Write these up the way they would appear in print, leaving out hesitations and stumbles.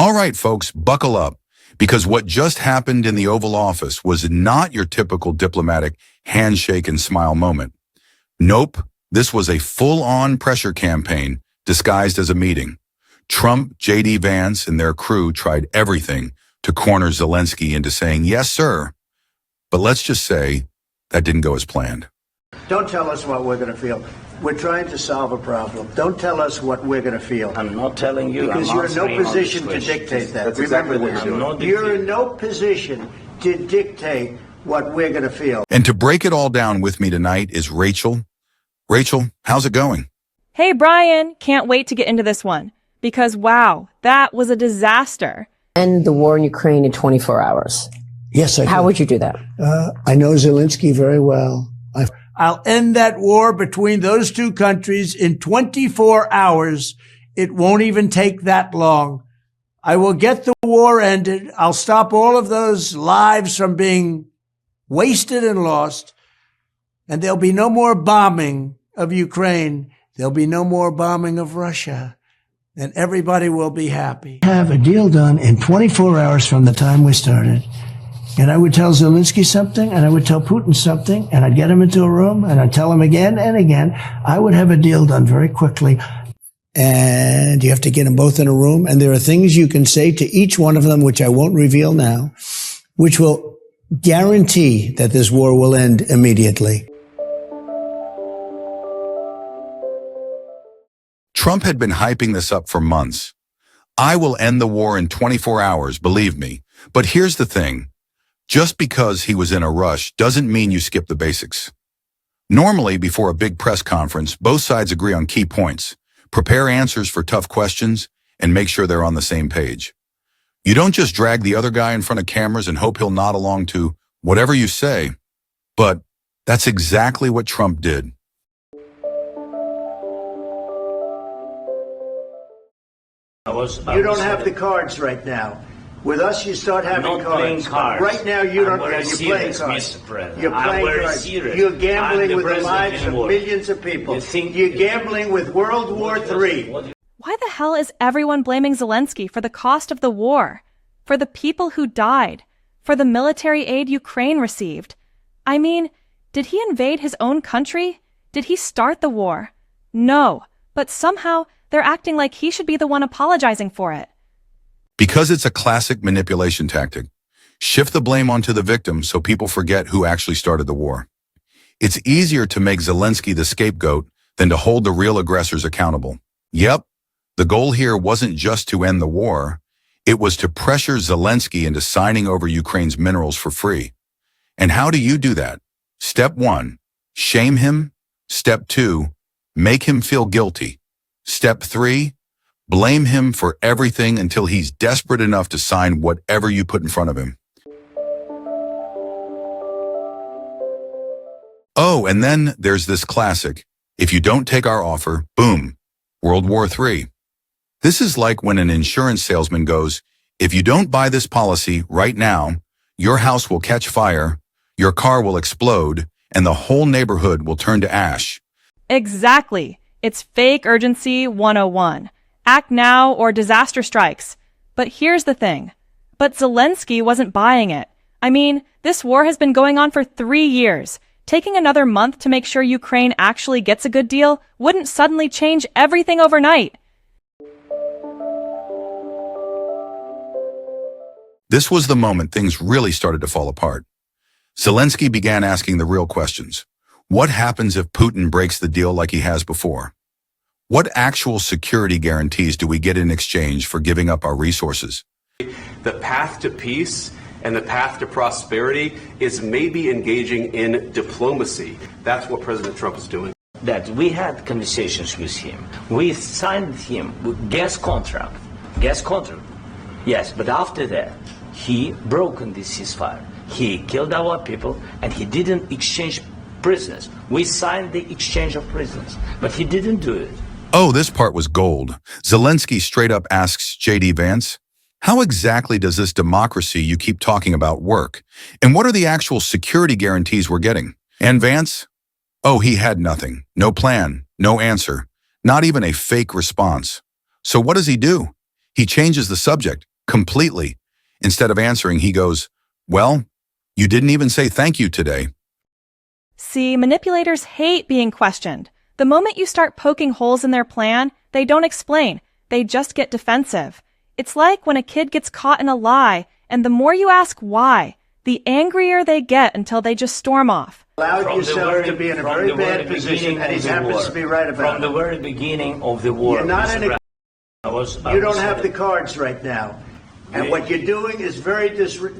All right, folks, buckle up, because what just happened in the Oval Office was not your typical diplomatic handshake and smile moment. Nope, this was a full-on pressure campaign disguised as a meeting. Trump, JD Vance, and their crew tried everything to corner Zelensky into saying, yes, sir. But let's just say that didn't go as planned. Don't tell us what we're going to feel. We're trying to solve a problem. Don't tell us what we're going to feel. I'm not telling you. Because you're in no position to dictate that. That's Remember exactly what this. You're in no position to dictate what we're going to feel. And to break it all down with me tonight is Rachel. Rachel, how's it going? Hey, Brian. Can't wait to get into this one. Because, wow, that was a disaster. End the war in Ukraine in 24 hours. Yes, I do. How would you do that? I know Zelensky very well. I'll end that war between those two countries in 24 hours. It won't even take that long. I will get the war ended. I'll stop all of those lives from being wasted and lost. And there'll be no more bombing of Ukraine. There'll be no more bombing of Russia. And everybody will be happy. Have a deal done in 24 hours from the time we started. And I would tell Zelensky something, and I would tell Putin something, and I'd get him into a room, and I'd tell him again and again. I would have a deal done very quickly. And you have to get them both in a room, and there are things you can say to each one of them, which I won't reveal now, which will guarantee that this war will end immediately. Trump had been hyping this up for months. I will end the war in 24 hours, believe me. But here's the thing. Just because he was in a rush doesn't mean you skip the basics. Normally, before a big press conference, both sides agree on key points, prepare answers for tough questions, and make sure they're on the same page. You don't just drag the other guy in front of cameras and hope he'll nod along to whatever you say. But that's exactly what Trump did. You don't have the cards right now. With us, you start having not cards. playing cards. Right now, you don't. I'm very You're serious, playing cards. Mr. President. You're playing I'm very cards. serious. You're gambling with the president lives of anymore. millions of people. You're gambling with World War III. Why the hell is everyone blaming Zelensky for the cost of the war? For the people who died? For the military aid Ukraine received? I mean, did he invade his own country? Did he start the war? No, but somehow they're acting like he should be the one apologizing for it. Because it's a classic manipulation tactic. Shift the blame onto the victim so people forget who actually started the war. It's easier to make Zelensky the scapegoat than to hold the real aggressors accountable. Yep, the goal here wasn't just to end the war. It was to pressure Zelensky into signing over Ukraine's minerals for free. And how do you do that? Step 1, shame him. Step 2, make him feel guilty. Step 3, blame him for everything until he's desperate enough to sign whatever you put in front of him. Oh, and then there's this classic. If you don't take our offer, boom, World War III. This is like when an insurance salesman goes, if you don't buy this policy right now, your house will catch fire, your car will explode, and the whole neighborhood will turn to ash. Exactly. It's fake urgency 101. Act now or disaster strikes. But here's the thing. But Zelensky wasn't buying it. I mean, this war has been going on for 3 years. Taking another month to make sure Ukraine actually gets a good deal wouldn't suddenly change everything overnight. This was the moment things really started to fall apart. Zelensky began asking the real questions. What happens if Putin breaks the deal like he has before? What actual security guarantees do we get in exchange for giving up our resources? The path to peace and the path to prosperity is maybe engaging in diplomacy. That's what President Trump is doing. That we had conversations with him. We signed him with gas contract. Gas contract. Yes, but after that, he broken this ceasefire. He killed our people and he didn't exchange prisoners. We signed the exchange of prisoners, but he didn't do it. Oh, this part was gold. Zelensky straight up asks JD Vance, how exactly does this democracy you keep talking about work? And what are the actual security guarantees we're getting? And Vance? Oh, he had nothing. No plan, no answer, not even a fake response. So what does he do? He changes the subject. Completely. Instead of answering, he goes, well, you didn't even say thank you today. See, manipulators hate being questioned. The moment you start poking holes in their plan, they don't explain. They just get defensive. It's like when a kid gets caught in a lie, and the more you ask why, the angrier they get until they just storm off. Allowed yourself to be in a very bad position, and he happens to be right about it. From the very beginning of the war. You're not in a, I you don't was- have the cards right now. And what you're doing is very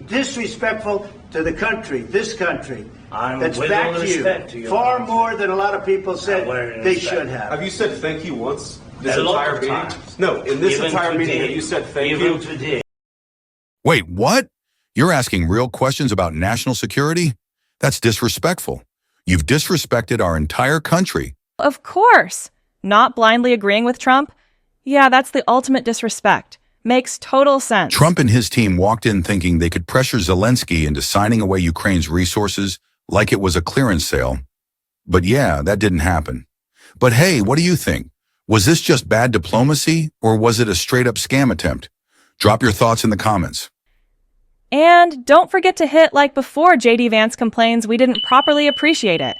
disrespectful to the country, this country, I'm that's with all back to respect to you. your Far country. more than a lot of people With said they respect. should have. Have you said thank you once this A lot entire of meeting? times. No, in this Even entire meeting, today. have you said thank Even you? today. Wait, what? You're asking real questions about national security? That's disrespectful. You've disrespected our entire country. Of course. Not blindly agreeing with Trump? Yeah, that's the ultimate disrespect. Makes total sense. Trump and his team walked in thinking they could pressure Zelensky into signing away Ukraine's resources like it was a clearance sale. But yeah, that didn't happen. But hey, what do you think? Was this just bad diplomacy, or was it a straight-up scam attempt? Drop your thoughts in the comments. And don't forget to hit like before JD Vance complains we didn't properly appreciate it.